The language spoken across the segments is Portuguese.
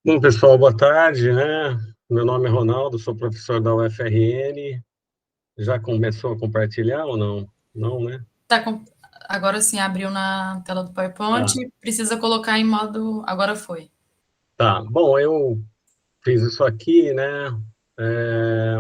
Bom, pessoal, boa tarde, né? Meu nome é Ronaldo, sou professor da UFRN. Já começou a compartilhar ou não? Não, né? Tá com... Agora sim, abriu na tela do PowerPoint. Ah, Precisa colocar em modo. Agora foi. tá. Bom, eu fiz isso aqui, né? É,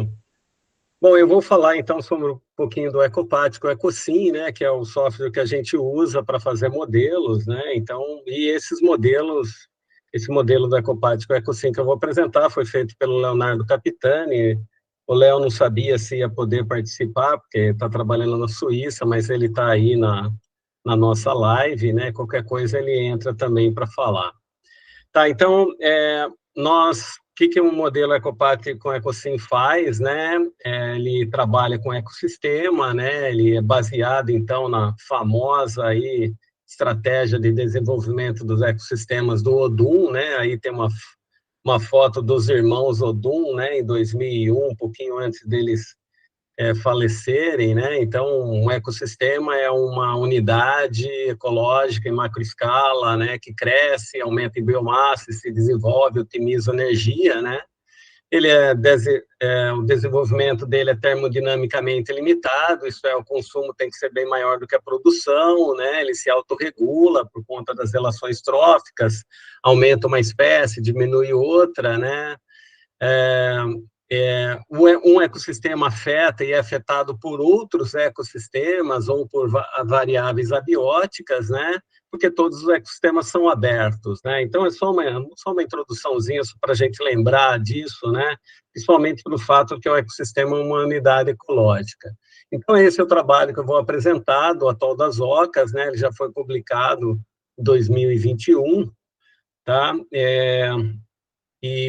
Bom, eu vou falar então sobre um pouquinho do Ecopático, o EcoSim, né? Que é o software que a gente usa para fazer modelos, né? Então, esses modelos, esse modelo do Ecopático, o EcoSim que eu vou apresentar, foi feito pelo Leonardo Capitani. O Léo não sabia se ia poder participar, porque está trabalhando na Suíça, mas ele está aí na nossa live, né? Qualquer coisa ele entra também para falar. Tá, então, o que um modelo Ecopact com EcoSim faz, né? Ele trabalha com ecossistema, né? Ele é baseado, então, na famosa aí, estratégia de desenvolvimento dos ecossistemas do Odum, né? Aí tem uma foto dos irmãos Odum, né? Em 2001, um pouquinho antes deles falecerem, né? Então, um ecossistema é uma unidade ecológica em macroescala, né? Que cresce, aumenta em biomassa, se desenvolve, otimiza energia, né? O desenvolvimento dele é termodinamicamente limitado, isso é, o consumo tem que ser bem maior do que a produção, né? Ele se autorregula por conta das relações tróficas, aumenta uma espécie, diminui outra, né? É, um ecossistema afeta e é afetado por outros ecossistemas ou por variáveis abióticas, né? Porque todos os ecossistemas são abertos, né? Então, é só uma introduçãozinha para a gente lembrar disso, né? Principalmente pelo fato que o ecossistema é uma unidade ecológica. Então, esse é o trabalho que eu vou apresentar, do Atol das Ocas, né? Ele já foi publicado em 2021, tá?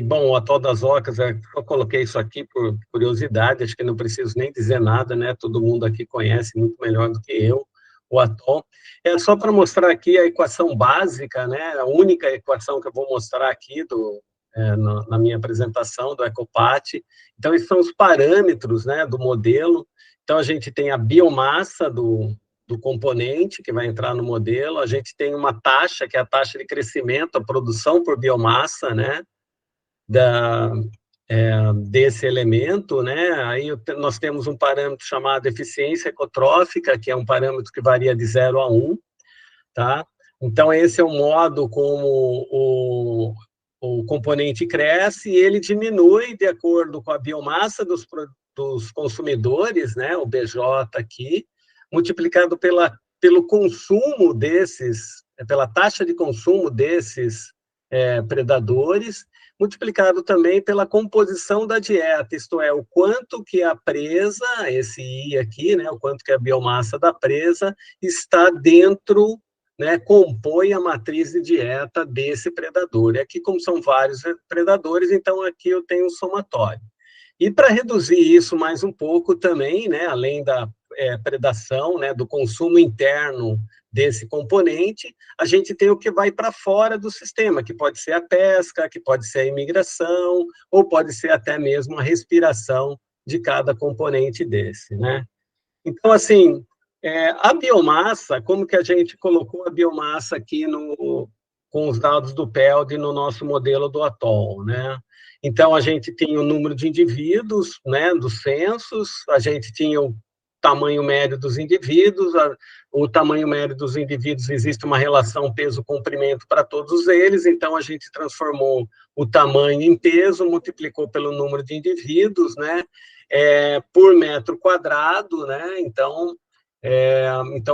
Bom, o Atol das Ocas, eu coloquei isso aqui por curiosidade, acho que não preciso nem dizer nada, né? Todo mundo aqui conhece muito melhor do que eu o Atol. É só para mostrar aqui a equação básica, né? A única equação que eu vou mostrar aqui na minha apresentação do Ecopat. Então, esses são os parâmetros, né, do modelo. Então, a gente tem a biomassa do componente que vai entrar no modelo, a gente tem uma taxa, que é a taxa de crescimento, a produção por biomassa, né? da, desse elemento, né? Aí nós temos um parâmetro chamado eficiência ecotrófica, que é um parâmetro que varia de 0 a 1, tá? Então, esse é o modo como o componente cresce e ele diminui de acordo com a biomassa dos consumidores, né? O BJ aqui, multiplicado pelo consumo desses, pela taxa de consumo desses predadores, multiplicado também pela composição da dieta, isto é, o quanto que a presa, esse I aqui, né, o quanto que a biomassa da presa está dentro, né, compõe a matriz de dieta desse predador. E aqui, como são vários predadores, então aqui eu tenho um somatório. E para reduzir isso mais um pouco também, né, além da predação, né, do consumo interno desse componente, a gente tem o que vai para fora do sistema, que pode ser a pesca, que pode ser a imigração, ou pode ser até mesmo a respiração de cada componente desse, né? Então, assim, a biomassa, como que a gente colocou a biomassa aqui com os dados do PELD no nosso modelo do atol, né? Então, a gente tinha o número de indivíduos, né, dos censos, a gente tinha o tamanho médio dos indivíduos, o tamanho médio dos indivíduos, existe uma relação peso-comprimento para todos eles, então a gente transformou o tamanho em peso, multiplicou pelo número de indivíduos, né, por metro quadrado, né, então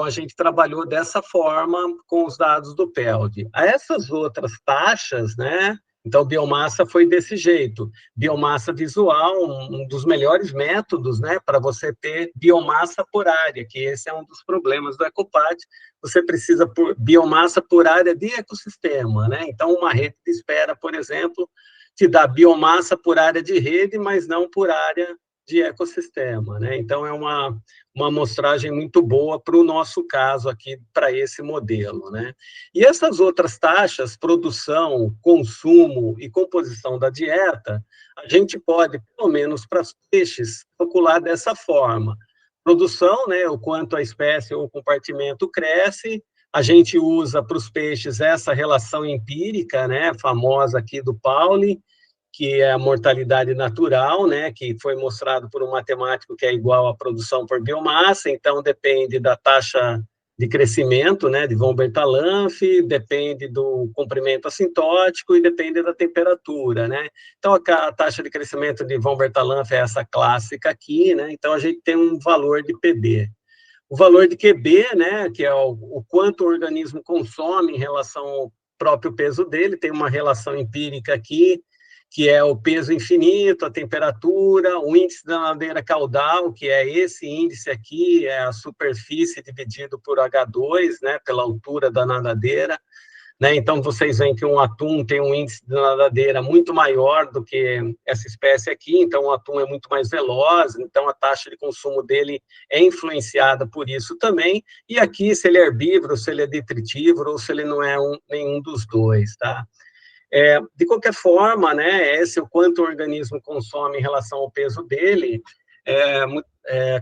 a gente trabalhou dessa forma com os dados do PELD. Essas outras taxas, né, então, biomassa foi desse jeito. Biomassa visual, um dos melhores métodos, né, para você ter biomassa por área, que esse é um dos problemas do Ecopat. Você precisa por biomassa por área de ecossistema, né? Então, uma rede de espera, por exemplo, te dá biomassa por área de rede, mas não por área de ecossistema, né? Então, é uma amostragem muito boa para o nosso caso aqui, para esse modelo, né? E essas outras taxas, produção, consumo e composição da dieta, a gente pode, pelo menos para os peixes, calcular dessa forma. Produção, né, o quanto a espécie ou o compartimento cresce, A gente usa para os peixes essa relação empírica, né, famosa aqui do Pauli, que é a mortalidade natural, né, que foi mostrado por um matemático que é igual à produção por biomassa, então depende da taxa de crescimento, né, de von Bertalanffy, depende do comprimento assintótico e depende da temperatura, né. Então, a taxa de crescimento de von Bertalanffy é essa clássica aqui, né, então a gente tem um valor de PB. O valor de QB, né, que é o quanto o organismo consome em relação ao próprio peso dele, tem uma relação empírica aqui, que é o peso infinito, a temperatura, o índice da ladeira caudal, que é esse índice aqui, é a superfície dividido por H2, né, pela altura da nadadeira, né? Então, vocês veem que um atum tem um índice de nadadeira muito maior do que essa espécie aqui, então o atum é muito mais veloz, então a taxa de consumo dele é influenciada por isso também, e aqui, se ele é herbívoro, se ele é detritívoro, ou se ele não é nenhum dos dois, tá? De qualquer forma, né, esse o quanto o organismo consome em relação ao peso dele,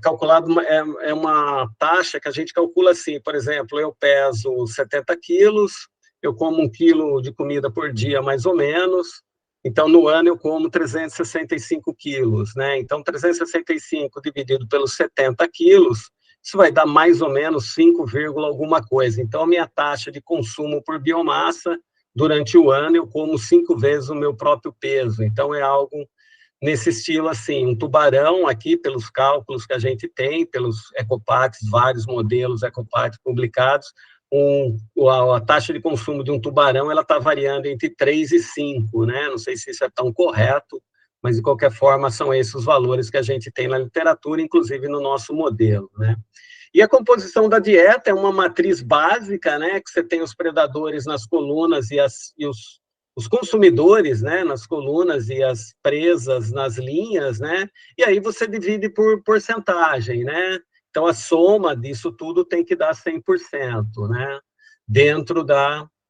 calculado, é uma taxa que a gente calcula assim, por exemplo, eu peso 70 quilos, eu como 1 quilo de comida por dia, mais ou menos, então, no ano, eu como 365 quilos, né? Então, 365 dividido pelos 70 quilos, isso vai dar mais ou menos 5, alguma coisa. Então, a minha taxa de consumo por biomassa, durante o ano, eu como 5 vezes o meu próprio peso. Então, é algo nesse estilo, assim, um tubarão aqui, pelos cálculos que a gente tem, pelos ecopates, vários modelos ecopates publicados, a taxa de consumo de um tubarão, ela está variando entre 3 e 5, né? Não sei se isso é tão correto, mas, de qualquer forma, são esses os valores que a gente tem na literatura, inclusive no nosso modelo, né? E a composição da dieta é uma matriz básica, né? Que você tem os predadores nas colunas e os consumidores, né, nas colunas e as presas nas linhas, né, e aí você divide por porcentagem, né, então a soma disso tudo tem que dar 100%, né, dentro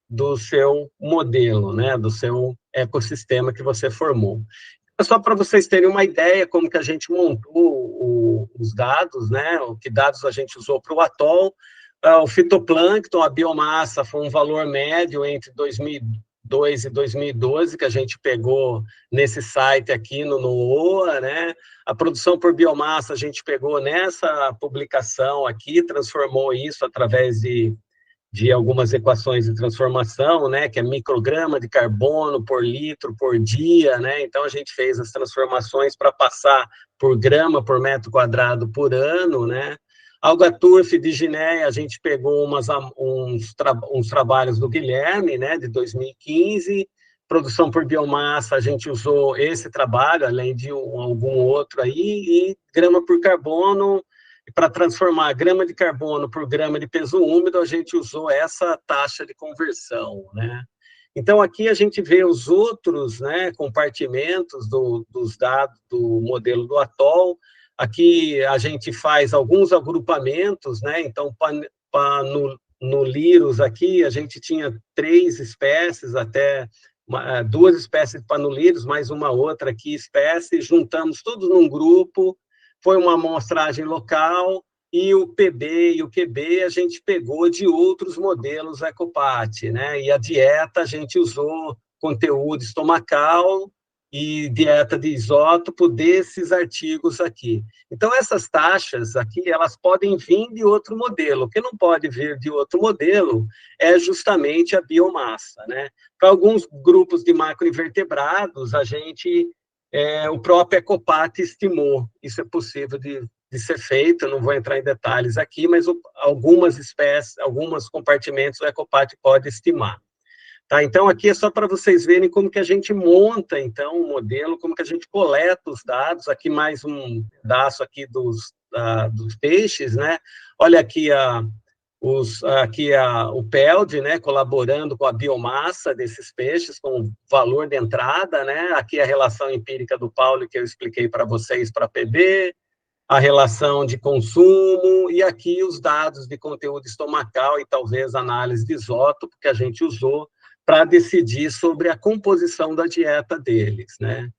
do seu modelo, né, do seu ecossistema que você formou. Só para vocês terem uma ideia como que a gente montou os dados, né, que dados a gente usou para o atol, o fitoplâncton, a biomassa foi um valor médio entre 2002 e 2012, que a gente pegou nesse site aqui no NOAA, né? A produção por biomassa a gente pegou nessa publicação aqui, transformou isso através de algumas equações de transformação, né, que é micrograma de carbono por litro por dia, né, então a gente fez as transformações para passar por grama por metro quadrado por ano, né. Alga turf de Ginéia, a gente pegou uns trabalhos do Guilherme, né, de 2015, produção por biomassa, a gente usou esse trabalho, além de algum outro aí, e grama por carbono, para transformar grama de carbono por grama de peso úmido, a gente usou essa taxa de conversão, né? Então, aqui a gente vê os outros, né, compartimentos dos dados do modelo do atol. Aqui a gente faz alguns agrupamentos, né? Então, no Lirus aqui, a gente tinha 3 espécies, até 2 espécies de Panulirus, mais uma outra aqui espécie, juntamos tudo num grupo, foi uma amostragem local, e o PB e o QB a gente pegou de outros modelos Ecopat, né? E a dieta a gente usou conteúdo estomacal e dieta de isótopo desses artigos aqui. Então, essas taxas aqui, elas podem vir de outro modelo. O que não pode vir de outro modelo é justamente a biomassa, né? Para alguns grupos de macroinvertebrados, o próprio Ecopat estimou, isso é possível de ser feito, eu não vou entrar em detalhes aqui, mas algumas espécies, alguns compartimentos o Ecopat pode estimar. Tá? Então, aqui é só para vocês verem como que a gente monta, então, o modelo, como que a gente coleta os dados, aqui mais um pedaço aqui dos peixes, né? Olha aqui o PELD, né, colaborando com a biomassa desses peixes, com o valor de entrada, né, aqui a relação empírica do Paulo, que eu expliquei para vocês, para PB, a relação de consumo, e aqui os dados de conteúdo estomacal e talvez análise de isótopo que a gente usou para decidir sobre a composição da dieta deles, né.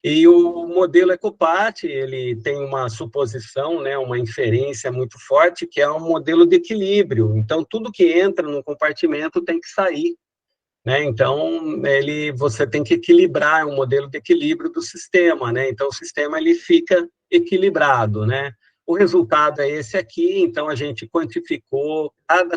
E o modelo Ecopat, ele tem uma suposição, né, uma inferência muito forte, que é um modelo de equilíbrio. Então, tudo que entra no compartimento tem que sair, né? Então, você tem que equilibrar, um modelo de equilíbrio do sistema, né? Então, o sistema ele fica equilibrado, né? O resultado é esse aqui, então a gente quantificou, cada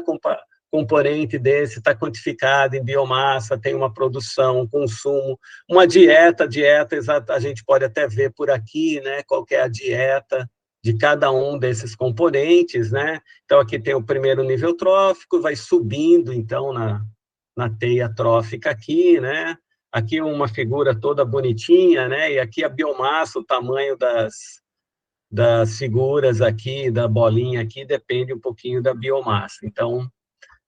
componente desse está quantificado em biomassa, tem uma produção, um consumo, uma dieta exata, a gente pode até ver por aqui, né? Qual que é a dieta de cada um desses componentes, né? Então, aqui tem o primeiro nível trófico, vai subindo, então, na teia trófica aqui, né? Aqui uma figura toda bonitinha, né? E aqui a biomassa, o tamanho das figuras aqui, da bolinha aqui, depende um pouquinho da biomassa. Então,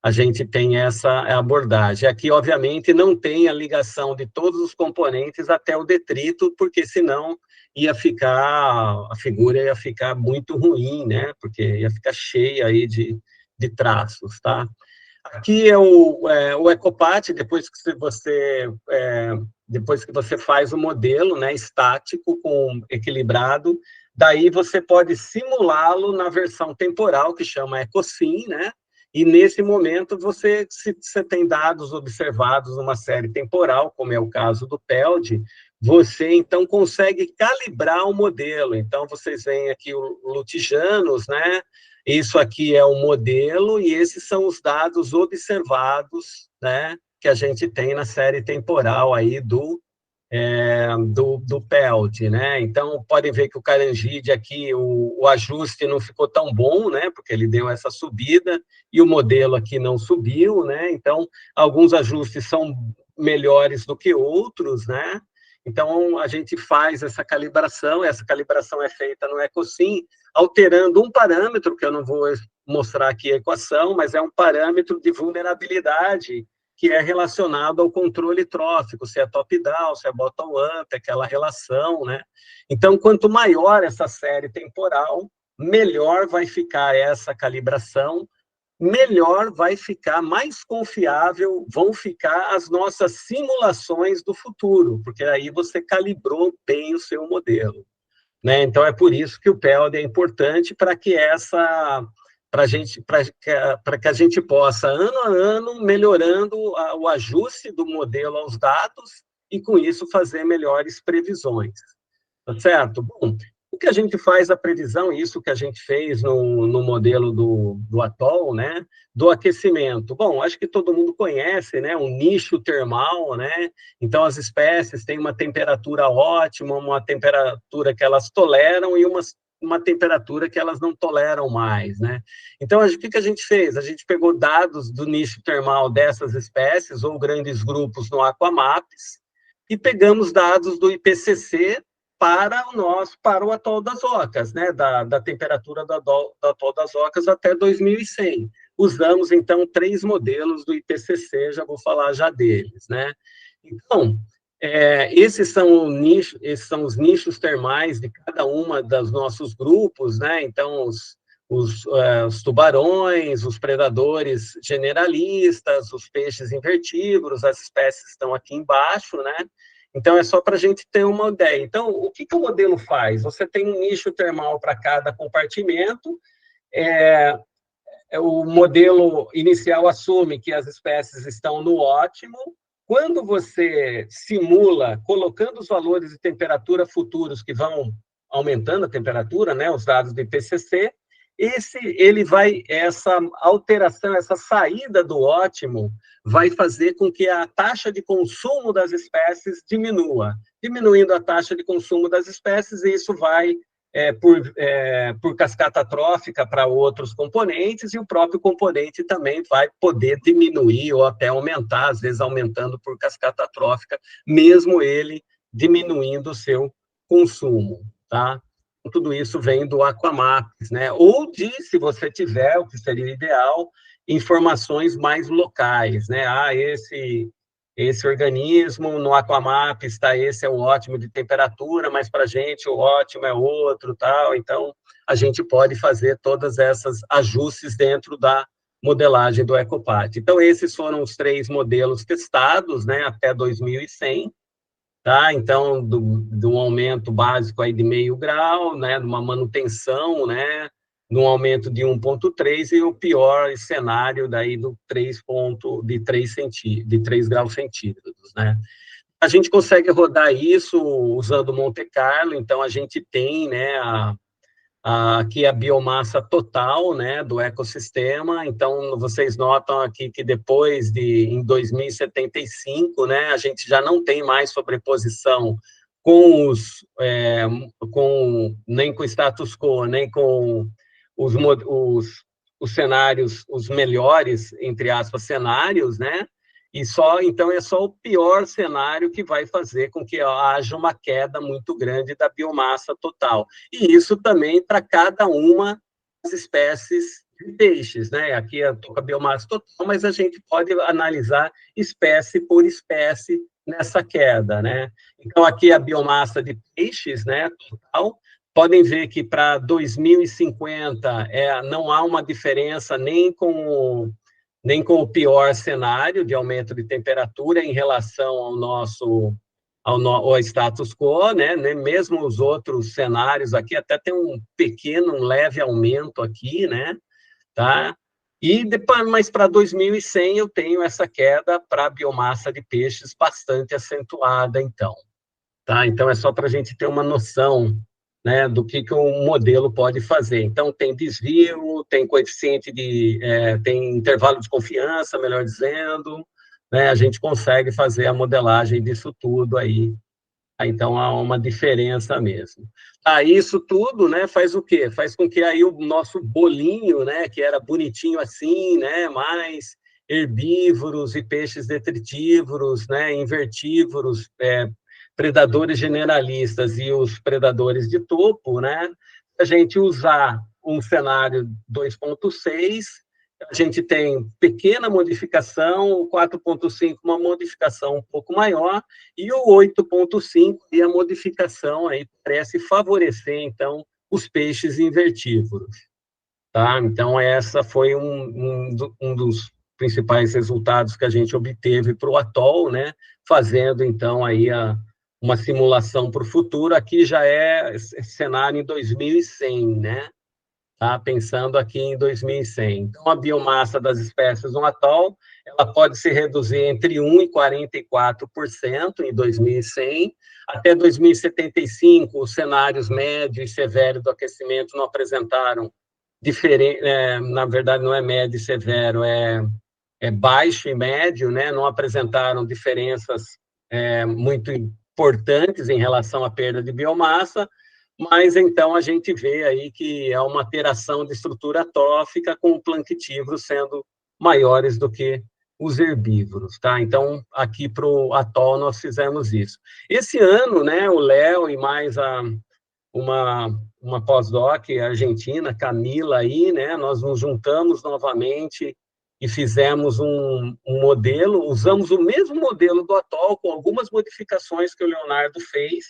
a gente tem essa abordagem. Aqui, obviamente, não tem a ligação de todos os componentes até o detrito, porque senão a figura ia ficar muito ruim, né? Porque ia ficar cheia aí de traços, tá? Aqui é o Ecopat, depois que você faz o modelo, né, estático, equilibrado, daí você pode simulá-lo na versão temporal, que chama EcoSim, né? E nesse momento se você tem dados observados numa série temporal, como é o caso do PELD, você então consegue calibrar o modelo. Então vocês veem aqui o Lutijanos, né? Isso aqui é o modelo e esses são os dados observados, né, que a gente tem na série temporal aí do PELD, né? Então, podem ver que o Carangide aqui, o ajuste não ficou tão bom, né? Porque ele deu essa subida e o modelo aqui não subiu, né? Então, alguns ajustes são melhores do que outros, né? Então, a gente faz essa calibração é feita no EcoSim, alterando um parâmetro, que eu não vou mostrar aqui a equação, mas é um parâmetro de vulnerabilidade que é relacionado ao controle trófico, se é top-down, se é bottom-up, aquela relação, né? Então, quanto maior essa série temporal, melhor vai ficar essa calibração, melhor vai ficar, mais confiável vão ficar as nossas simulações do futuro, porque aí você calibrou bem o seu modelo, né? Então, é por isso que o PELD é importante para que que a gente possa, ano a ano, melhorando o ajuste do modelo aos dados e, com isso, fazer melhores previsões. Tá certo? Bom, o que a gente faz a previsão, isso que a gente fez no modelo do Atoll, né? Do aquecimento. Bom, acho que todo mundo conhece, né? Um nicho termal, né? Então, as espécies têm uma temperatura ótima, uma temperatura que elas toleram e uma temperatura que elas não toleram mais, né? Então, o que a gente fez? A gente pegou dados do nicho termal dessas espécies, ou grandes grupos no Aquamaps, e pegamos dados do IPCC para o Atol das Ocas, né? Da temperatura do Atol das Ocas até 2100. Usamos, então, 3 modelos do IPCC, já vou falar já deles, né? Então, esses são os nichos termais de cada uma dos nossos grupos, né? Então, os tubarões, os predadores generalistas, os peixes invertívoros, as espécies estão aqui embaixo, né? Então, é só para a gente ter uma ideia. Então, o que o modelo faz? Você tem um nicho termal para cada compartimento, o modelo inicial assume que as espécies estão no ótimo. Quando você simula, colocando os valores de temperatura futuros que vão aumentando a temperatura, né, os dados do IPCC, essa alteração, essa saída do ótimo, vai fazer com que a taxa de consumo das espécies diminua. Diminuindo a taxa de consumo das espécies, isso vai por cascata trófica para outros componentes, e o próprio componente também vai poder diminuir ou até aumentar, às vezes aumentando por cascata trófica, mesmo ele diminuindo o seu consumo, tá? Tudo isso vem do Aquamaps, né? Ou se você tiver, o que seria ideal, informações mais locais, né? Esse organismo no Aquamaps, tá? Esse é o ótimo de temperatura, mas para a gente o ótimo é outro, tal. Então, a gente pode fazer todas essas ajustes dentro da modelagem do Ecopat. Então, esses foram os 3 modelos testados, né? Até 2100. tá? Então, do aumento básico aí de 0,5 grau, né, de uma manutenção, né, de um aumento de 1,3, e o pior cenário daí do 3 graus centígrados, né? A gente consegue rodar isso usando Monte Carlo, então a gente tem, né, aqui a biomassa total, né, do ecossistema. Então, vocês notam aqui que depois em 2075, né, a gente já não tem mais sobreposição com nem com o status quo, nem com os, os cenários, os melhores, entre aspas, cenários, né? Então, é só o pior cenário que vai fazer com que haja uma queda muito grande da biomassa total. E isso também para cada uma das espécies de peixes, né? Aqui eu estou com a biomassa total, mas a gente pode analisar espécie por espécie nessa queda, né? Então, aqui a biomassa de peixes, né, total. Podem ver que para 2050 não há uma diferença nem com o pior cenário de aumento de temperatura em relação ao status quo, né? Mesmo os outros cenários aqui até tem um leve aumento aqui, né? Tá? E depois, mas para 2100 eu tenho essa queda para a biomassa de peixes bastante acentuada, então. Tá? Então é só para a gente ter uma noção, né, do que um modelo pode fazer. Então, tem desvio, tem coeficiente tem intervalo de confiança, melhor dizendo, né, a gente consegue fazer a modelagem disso tudo aí. Então, há uma diferença mesmo. Isso tudo, né, faz o quê? Faz com que aí o nosso bolinho, né, que era bonitinho assim, né, mais herbívoros e peixes detritívoros, né, invertívoros, predadores generalistas e os predadores de topo, né? A gente usar um cenário 2.6, a gente tem pequena modificação, o 4.5 uma modificação um pouco maior, e o 8.5 e a modificação aí parece favorecer, então, os peixes invertívoros. Tá? Então, essa foi um dos principais resultados que a gente obteve para o atol, né? Fazendo, então, aí uma simulação para o futuro. Aqui já é cenário em 2100, né? Tá? Pensando aqui em 2100. Então, a biomassa das espécies no atol, ela pode se reduzir entre 1% e 44% em 2100. Até 2075, os cenários médio e severo do aquecimento não apresentaram na verdade, não é médio e severo, é baixo e médio, né? Não apresentaram diferenças muito importantes em relação à perda de biomassa, mas então a gente vê aí que é uma alteração de estrutura trófica com o planctívoro sendo maiores do que os herbívoros, tá? Então, aqui para o atol nós fizemos isso. Esse ano, né, o Léo e mais uma pós-doc argentina, Camila, aí, né, nós nos juntamos novamente e fizemos um modelo, usamos o mesmo modelo do atol, com algumas modificações que o Leonardo fez,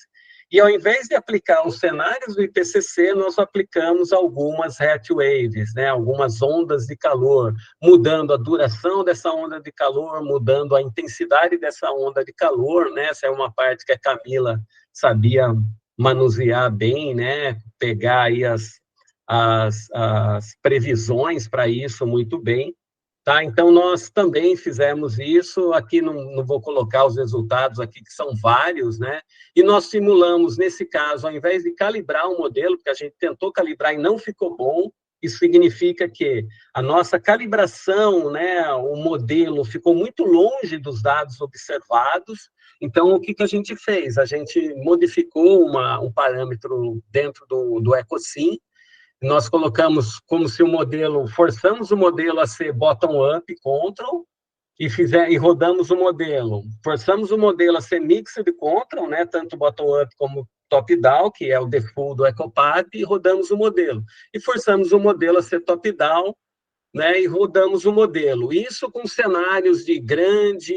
e ao invés de aplicar os cenários do IPCC, nós aplicamos algumas heat waves, né, algumas ondas de calor, mudando a duração dessa onda de calor, mudando a intensidade dessa onda de calor, né, essa é uma parte que a Camila sabia manusear bem, né, pegar aí as previsões para isso muito bem. Tá? Então, nós também fizemos isso, aqui não vou colocar os resultados aqui, que são vários, né? E nós simulamos, nesse caso, ao invés de calibrar um modelo, porque a gente tentou calibrar e não ficou bom, isso significa que a nossa calibração, né, o modelo ficou muito longe dos dados observados. Então, o que a gente fez? A gente modificou um parâmetro dentro do EcoSim. Nós colocamos como se forçamos o modelo a ser bottom-up, control, e rodamos o modelo. Forçamos o modelo a ser mixed control, né, tanto bottom-up como top-down, que é o default do EcoPath, e rodamos o modelo. E forçamos o modelo a ser top-down, né, e rodamos o modelo. Isso com cenários de grande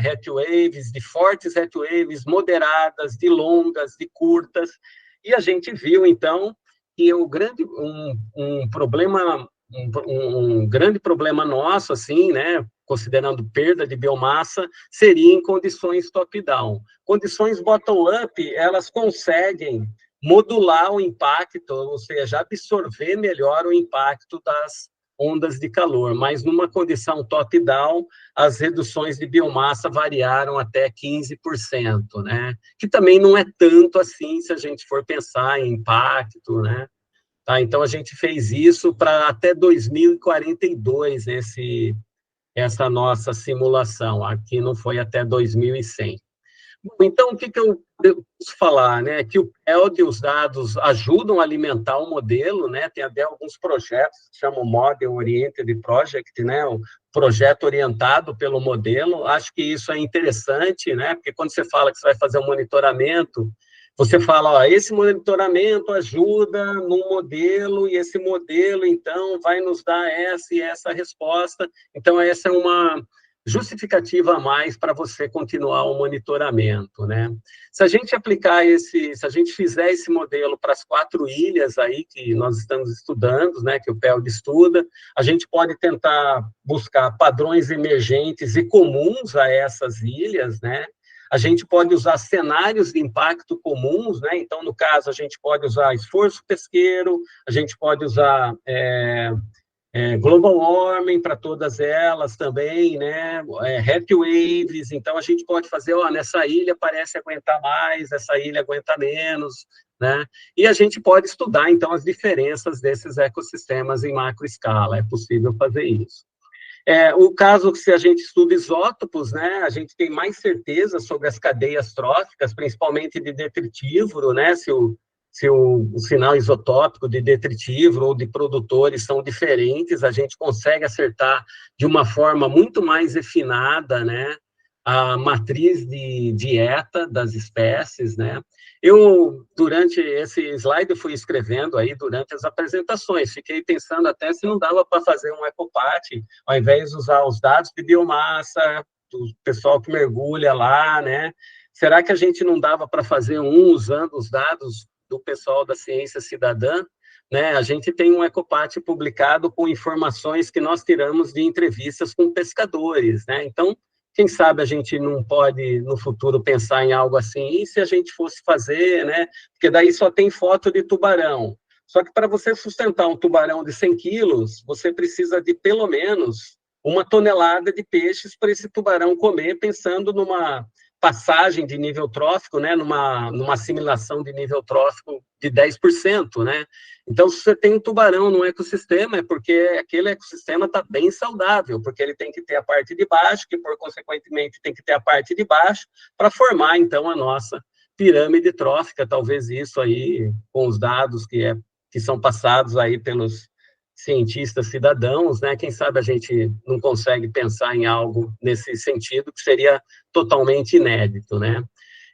heat waves, de fortes heat waves, moderadas, de longas, de curtas, e a gente viu, então, que um problema um grande problema nosso, assim, né, considerando perda de biomassa, seria em condições top-down. Condições bottom-up, elas conseguem modular o impacto, ou seja, absorver melhor o impacto das ondas de calor, mas numa condição top-down, as reduções de biomassa variaram até 15%, né? Que também não é tanto assim, se a gente for pensar em impacto, né? Tá, então, a gente fez isso para até 2042, essa nossa simulação. Aqui não foi até 2100. Bom, então, o que eu posso falar? Né? Que o PELD e os dados ajudam a alimentar o modelo, né? Tem até alguns projetos que chamam Model Oriented Project, né? O projeto orientado pelo modelo. Acho que isso é interessante, né? Porque quando você fala que você vai fazer um monitoramento, você fala, ó, esse monitoramento ajuda no modelo, e esse modelo, então, vai nos dar essa e essa resposta. Então, essa é uma justificativa a mais para você continuar o monitoramento, né? Se a gente aplicar se a gente fizer esse modelo para as 4 ilhas aí que nós estamos estudando, né, que o PELD estuda, a gente pode tentar buscar padrões emergentes e comuns a essas ilhas, né? A gente pode usar cenários de impacto comuns, né? Então, no caso, a gente pode usar esforço pesqueiro, a gente pode usar global warming para todas elas também, né? Heat waves, então a gente pode fazer, ó, nessa ilha parece aguentar mais, essa ilha aguenta menos, né? E a gente pode estudar, então, as diferenças desses ecossistemas em macro escala, é possível fazer isso. O caso que se a gente estuda isótopos, né, a gente tem mais certeza sobre as cadeias tróficas, principalmente de detritívoro, né, se o sinal isotópico de detritívoro ou de produtores são diferentes, a gente consegue acertar de uma forma muito mais refinada, né, a matriz de dieta das espécies, né. Eu, durante esse slide, eu fui escrevendo aí durante as apresentações, fiquei pensando até se não dava para fazer um ecopat, ao invés de usar os dados de biomassa, do pessoal que mergulha lá, né? Será que a gente não dava para fazer um usando os dados do pessoal da ciência cidadã? Né? A gente tem um ecopat publicado com informações que nós tiramos de entrevistas com pescadores, né? Então, quem sabe a gente não pode, no futuro, pensar em algo assim, e se a gente fosse fazer, né? Porque daí só tem foto de tubarão. Só que para você sustentar um tubarão de 100 quilos, você precisa de, pelo menos, 1 tonelada de peixes para esse tubarão comer, pensando numa passagem de nível trófico, né? Numa assimilação de nível trófico de 10%, né? Então, se você tem um tubarão no ecossistema, é porque aquele ecossistema está bem saudável, porque ele tem que ter a parte de baixo, que, por consequentemente, tem que ter a parte de baixo, para formar, então, a nossa pirâmide trófica. Talvez isso aí, com os dados que são passados aí pelos cientistas cidadãos, né? Quem sabe a gente não consegue pensar em algo nesse sentido, que seria totalmente inédito, né?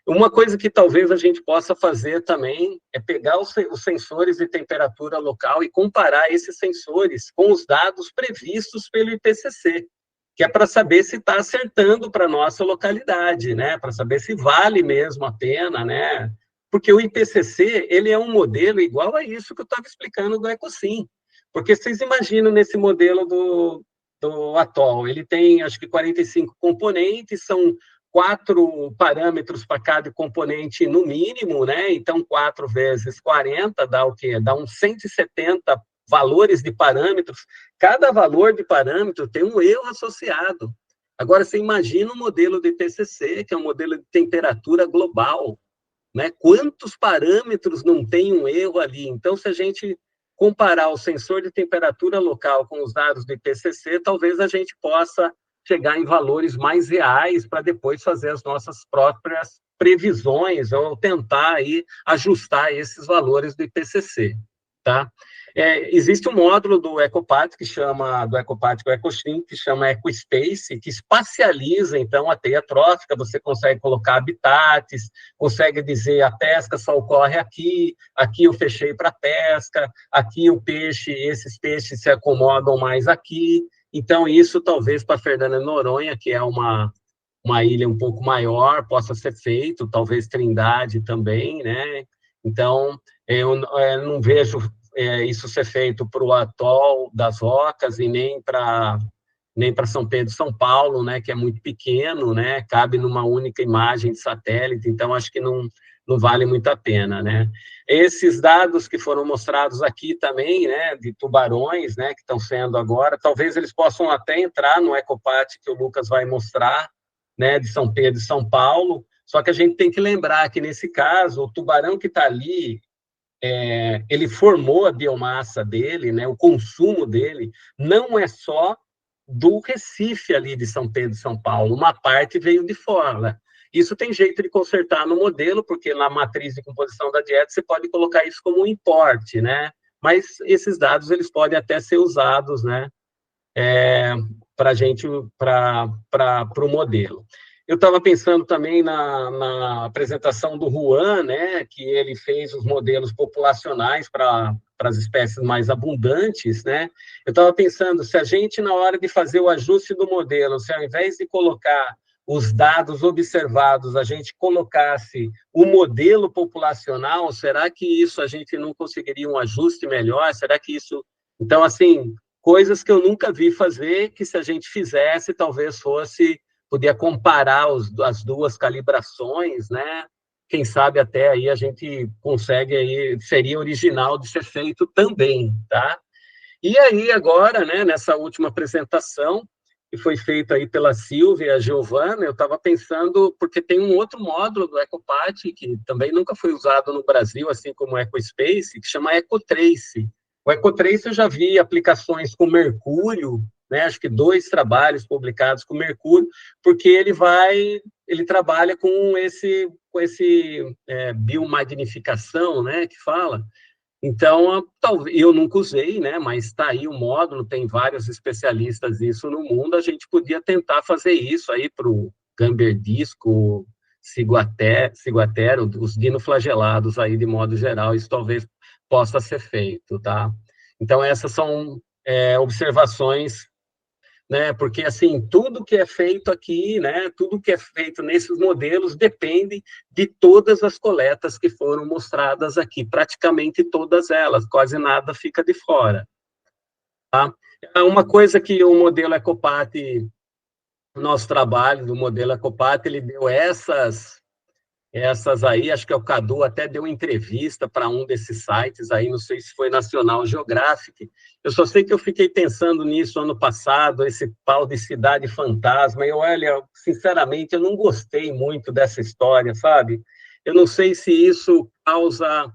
Uma coisa que talvez a gente possa fazer também é pegar os sensores de temperatura local e comparar esses sensores com os dados previstos pelo IPCC, que é para saber se está acertando para a nossa localidade, né? Para saber se vale mesmo a pena, né? Porque o IPCC, ele é um modelo igual a isso que eu estava explicando do Ecosim. Porque vocês imaginam nesse modelo do Atoll, ele tem, acho que, 45 componentes, são 4 parâmetros para cada componente no mínimo, né? Então, 4 vezes 40 dá o quê? Dá uns 170 valores de parâmetros. Cada valor de parâmetro tem um erro associado. Agora, você imagina um modelo de IPCC, que é um modelo de temperatura global, né? Quantos parâmetros não tem um erro ali? Então, se a gente comparar o sensor de temperatura local com os dados do IPCC, talvez a gente possa chegar em valores mais reais para depois fazer as nossas próprias previsões ou tentar aí ajustar esses valores do IPCC, tá? Existe um módulo do Ecopat do Ecopat com o EcoStream, que chama EcoSpace, que espacializa, então, a teia trófica. Você consegue colocar habitats, consegue dizer a pesca só ocorre aqui eu fechei para pesca, aqui esses peixes se acomodam mais aqui. Então, isso talvez para Fernando de Noronha, que é uma ilha um pouco maior, possa ser feito, talvez Trindade também, né? Então, eu não vejo isso ser feito para o atol das Rocas e nem para São Pedro e São Paulo, né, que é muito pequeno, né, cabe numa única imagem de satélite, então acho que não vale muito a pena, né. Esses dados que foram mostrados aqui também, né, de tubarões, né, que estão sendo agora, talvez eles possam até entrar no Ecopat que o Lucas vai mostrar, né, de São Pedro e São Paulo, só que a gente tem que lembrar que, nesse caso, o tubarão que está ali, ele formou a biomassa dele, né, o consumo dele, não é só do Recife ali de São Pedro e São Paulo, uma parte veio de fora. Isso tem jeito de consertar no modelo, porque na matriz de composição da dieta você pode colocar isso como um importe, né? Mas esses dados eles podem até ser usados, né? Para o modelo. Eu estava pensando também na apresentação do Juan, né, que ele fez os modelos populacionais para as espécies mais abundantes, né? Eu estava pensando, se a gente, na hora de fazer o ajuste do modelo, se ao invés de colocar os dados observados, a gente colocasse o modelo populacional, será que isso a gente não conseguiria um ajuste melhor? Será que isso... Então, assim, coisas que eu nunca vi fazer, que se a gente fizesse, talvez podia comparar as duas calibrações, né? Quem sabe até aí a gente consegue, aí seria original de ser feito também, tá? E aí agora, né, nessa última apresentação, que foi feita aí pela Silvia e a Giovana, eu estava pensando, porque tem um outro módulo do Ecopat, que também nunca foi usado no Brasil, assim como o EcoSpace, que chama EcoTrace. O EcoTrace eu já vi aplicações com mercúrio, né, acho que 2 trabalhos publicados com mercúrio, porque ele trabalha com esse biomagnificação, né, que fala. Então, eu nunca usei, né, mas está aí o módulo, tem vários especialistas nisso no mundo, a gente podia tentar fazer isso aí para o gamberdisco, ciguatero, os dinoflagelados aí de modo geral, isso talvez possa ser feito, tá? Então, essas são observações, né? Porque assim, tudo que é feito aqui, né, tudo que é feito nesses modelos depende de todas as coletas que foram mostradas aqui, praticamente todas elas, quase nada fica de fora. Tá? Uma coisa que o modelo Ecopat, nosso trabalho do modelo Ecopat, ele deu essas aí, acho que o Cadu até deu entrevista para um desses sites aí, não sei se foi National Geographic. Eu só sei que eu fiquei pensando nisso ano passado, esse pau de cidade fantasma, e olha, sinceramente, eu não gostei muito dessa história, sabe? Eu não sei se isso causa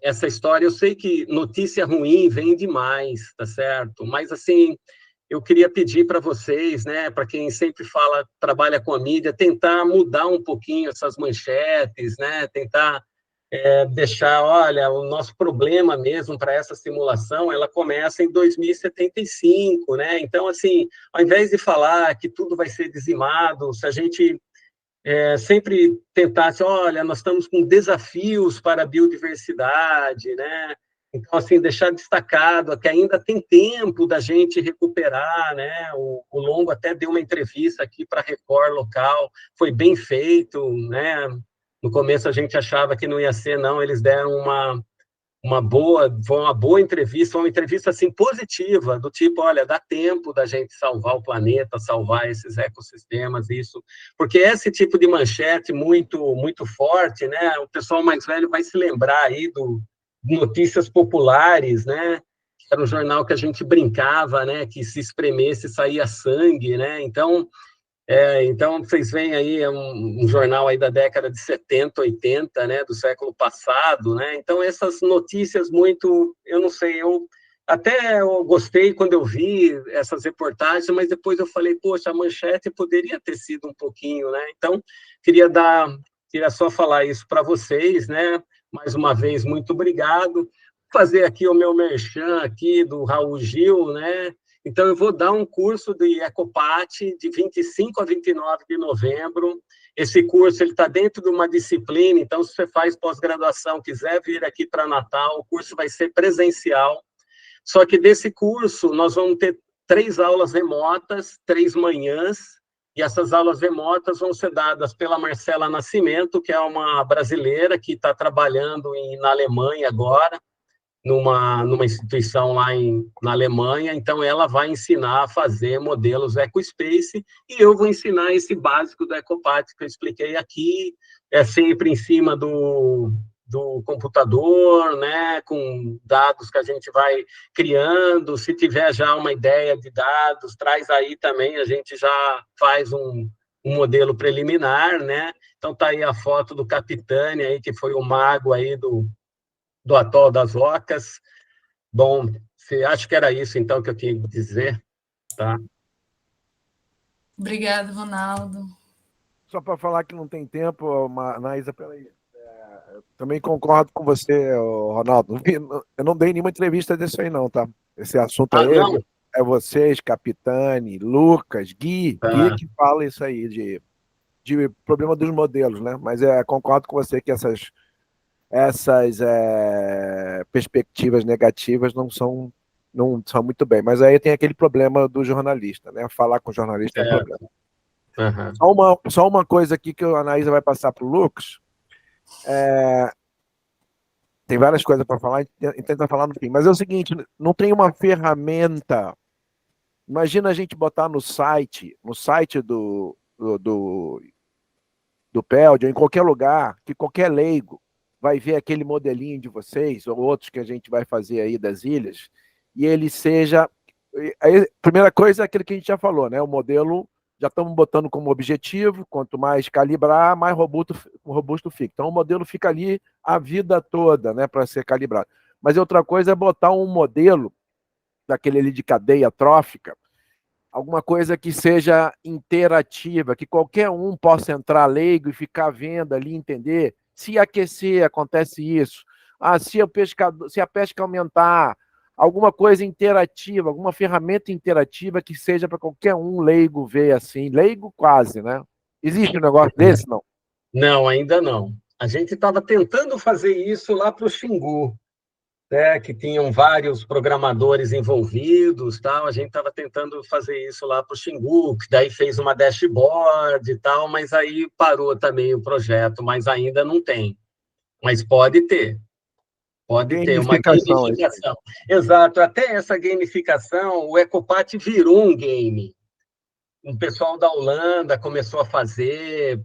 essa história, eu sei que notícia ruim vem demais, tá certo? Mas, assim, eu queria pedir para vocês, né, para quem sempre trabalha com a mídia, tentar mudar um pouquinho essas manchetes, né, tentar deixar, olha, o nosso problema mesmo para essa simulação, ela começa em 2075, né, então, assim, ao invés de falar que tudo vai ser dizimado, se a gente sempre tentasse, olha, nós estamos com desafios para a biodiversidade, né, então, assim, deixar destacado que ainda tem tempo da gente recuperar, né? O Longo até deu uma entrevista aqui para a Record local, foi bem feito, né? No começo a gente achava que não ia ser, não, eles deram uma boa entrevista, uma entrevista, assim, positiva, do tipo, olha, dá tempo da gente salvar o planeta, salvar esses ecossistemas, isso, porque esse tipo de manchete muito, muito forte, né? O pessoal mais velho vai se lembrar aí Notícias Populares, né? Era um jornal que a gente brincava, né? Que se espremesse saía sangue, né? Então, vocês veem aí um jornal aí da década de 70, 80, né? Do século passado, né? Então, essas notícias muito, eu não sei, eu gostei quando eu vi essas reportagens, mas depois eu falei, poxa, a manchete poderia ter sido um pouquinho, né? Então, queria só falar isso para vocês, né? Mais uma vez, muito obrigado. Fazer aqui o meu merchan aqui do Raul Gil, né? Então, eu vou dar um curso de Ecopat de 25 a 29 de novembro. Esse curso está dentro de uma disciplina, então, se você faz pós-graduação, quiser vir aqui para Natal, o curso vai ser presencial. Só que desse curso, nós vamos ter 3 aulas remotas, 3 manhãs, e essas aulas remotas vão ser dadas pela Marcela Nascimento, que é uma brasileira que está trabalhando na Alemanha agora, numa instituição lá na Alemanha, então ela vai ensinar a fazer modelos EcoSpace, e eu vou ensinar esse básico do EcoPath que eu expliquei aqui, é sempre em cima do computador, né, com dados que a gente vai criando. Se tiver já uma ideia de dados, traz aí também, a gente já faz um modelo preliminar, né? Então tá aí a foto do Capitânia aí, que foi o mago aí do Atol das Ocas. Bom, acho que era isso então que eu tinha que dizer, tá? Obrigada, Ronaldo. Só para falar que não tem tempo, Naísa, peraí. Também concordo com você, Ronaldo. Eu não dei nenhuma entrevista desse aí, não, tá? Esse assunto aí Não? é vocês, Capitani, Lucas, Gui que fala isso aí de problema dos modelos, né? Mas concordo com você que essas perspectivas negativas não são muito bem. Mas aí tem aquele problema do jornalista, né? Falar com o jornalista é um problema. Uhum. Só uma coisa aqui que a Anaísa vai passar para o Lucas. Tem várias coisas para falar, a gente tenta falar no fim. Mas é o seguinte, não tem uma ferramenta. Imagina a gente botar no site do PELD, ou em qualquer lugar, que qualquer leigo vai ver aquele modelinho de vocês, ou outros que a gente vai fazer aí das ilhas, e ele seja... A primeira coisa é aquilo que a gente já falou, né? O modelo já estamos botando como objetivo, quanto mais calibrar, mais robusto fica. Então o modelo fica ali a vida toda, né, para ser calibrado. Mas outra coisa é botar um modelo daquele ali de cadeia trófica, alguma coisa que seja interativa, que qualquer um possa entrar leigo e ficar vendo ali, entender. Se aquecer, acontece isso. Se a pesca aumentar, alguma coisa interativa, alguma ferramenta interativa que seja para qualquer um leigo ver assim. Leigo quase, né? Existe um negócio desse, não? Não, ainda não. A gente estava tentando fazer isso lá para o Xingu, né, que tinham vários programadores envolvidos, tal. A gente estava tentando fazer isso lá para o Xingu, que daí fez uma dashboard e tal, mas aí parou também o projeto, mas ainda não tem. Mas pode ter uma gamificação. Exato, até essa gamificação, o Ecopat virou um game. O pessoal da Holanda começou a fazer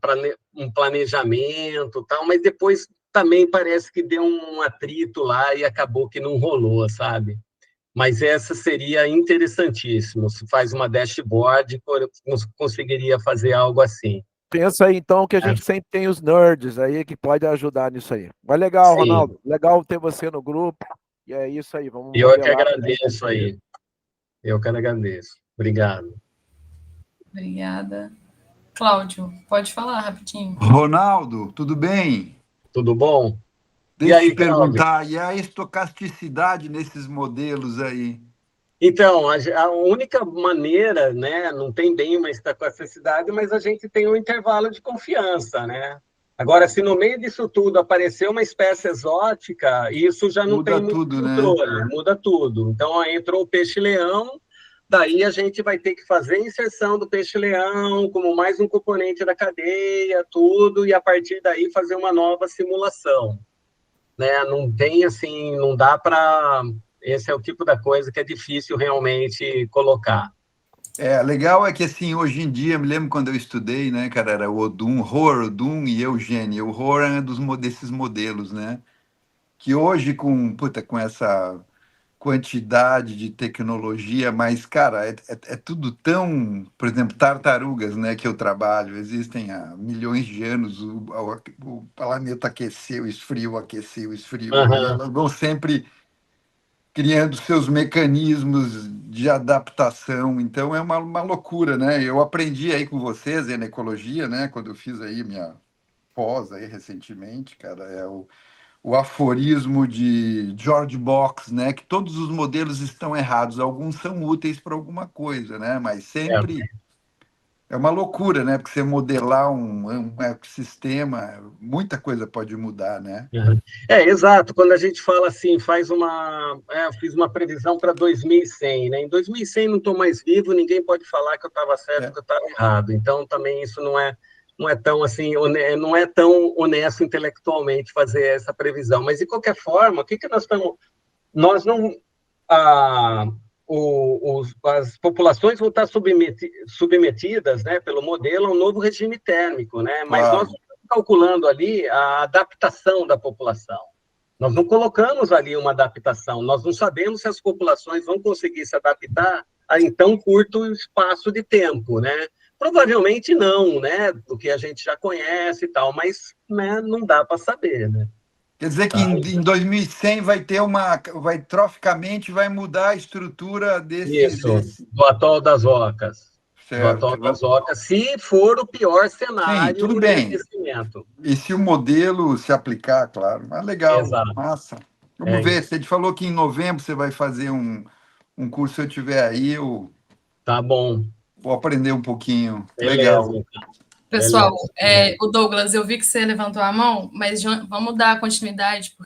um planejamento, tal, mas depois também parece que deu um atrito lá e acabou que não rolou, sabe? Mas essa seria interessantíssimo. Se faz uma dashboard, conseguiria fazer algo assim. Pensa aí, então, que a gente sempre tem os nerds aí que podem ajudar nisso aí. Mas legal, sim, Ronaldo. Legal ter você no grupo. E é isso aí. Vamos Eu que agradeço aí. Eu que agradeço. Obrigado. Obrigada. Cláudio, pode falar rapidinho. Ronaldo, tudo bem? Tudo bom? Deixa eu te perguntar, e a estocasticidade nesses modelos aí? Então, a única maneira, né, não tem bem uma estocasticidade, mas a gente tem um intervalo de confiança, né? Agora, se no meio disso tudo aparecer uma espécie exótica, isso já não tem muito controle, né? Muda tudo. Então, entrou o peixe-leão, daí a gente vai ter que fazer a inserção do peixe-leão como mais um componente da cadeia, tudo, e a partir daí fazer uma nova simulação, né? Não tem, assim, não dá para... Esse é o tipo da coisa que é difícil realmente colocar. Legal é que, assim, hoje em dia, me lembro quando eu estudei, né, cara, era o Odum, Rohr, Odum e Eugênia. O Rohr é desses modelos, né? Que hoje, com essa quantidade de tecnologia, mas, cara, é tudo tão... Por exemplo, tartarugas, né, que eu trabalho, existem há milhões de anos, o planeta aqueceu, esfriou, e elas vão sempre criando seus mecanismos de adaptação. Então, é uma loucura, né? Eu aprendi aí com vocês, na ecologia, né, quando eu fiz aí minha pós aí recentemente, cara, o aforismo de George Box, né, que todos os modelos estão errados, alguns são úteis para alguma coisa, né, mas sempre é uma loucura, né, porque você modelar um ecossistema, muita coisa pode mudar, né? Exato, quando a gente fala assim, fiz uma previsão para 2100, né, em 2100 não estou mais vivo, ninguém pode falar que eu estava certo, que eu estava errado, então também isso não é tão assim, não é tão honesto intelectualmente fazer essa previsão. Mas, de qualquer forma, o que nós estamos nós não... as populações vão estar submetidas, né, pelo modelo, a um novo regime térmico, né? Mas Claro. nós estamos calculando ali a adaptação da população. Nós não colocamos ali uma adaptação, nós não sabemos se as populações vão conseguir se adaptar em tão curto espaço de tempo, né? Provavelmente não, né? Do que a gente já conhece e tal, mas, né, não dá para saber, né? Quer dizer que em 2100 vai ter troficamente vai mudar a estrutura Isso, do atol das Ocas. Certo. Do atol das Ocas, se for o pior cenário Sim, tudo de bem. aquecimento. E se o modelo se aplicar, claro. Mas legal, Exato. massa. Vamos ver, você falou que em novembro você vai fazer um curso, se eu estiver aí, eu Tá bom. vou aprender um pouquinho. Beleza, Legal. então. Pessoal, Beleza. o Douglas, eu vi que você levantou a mão, mas vamos dar continuidade,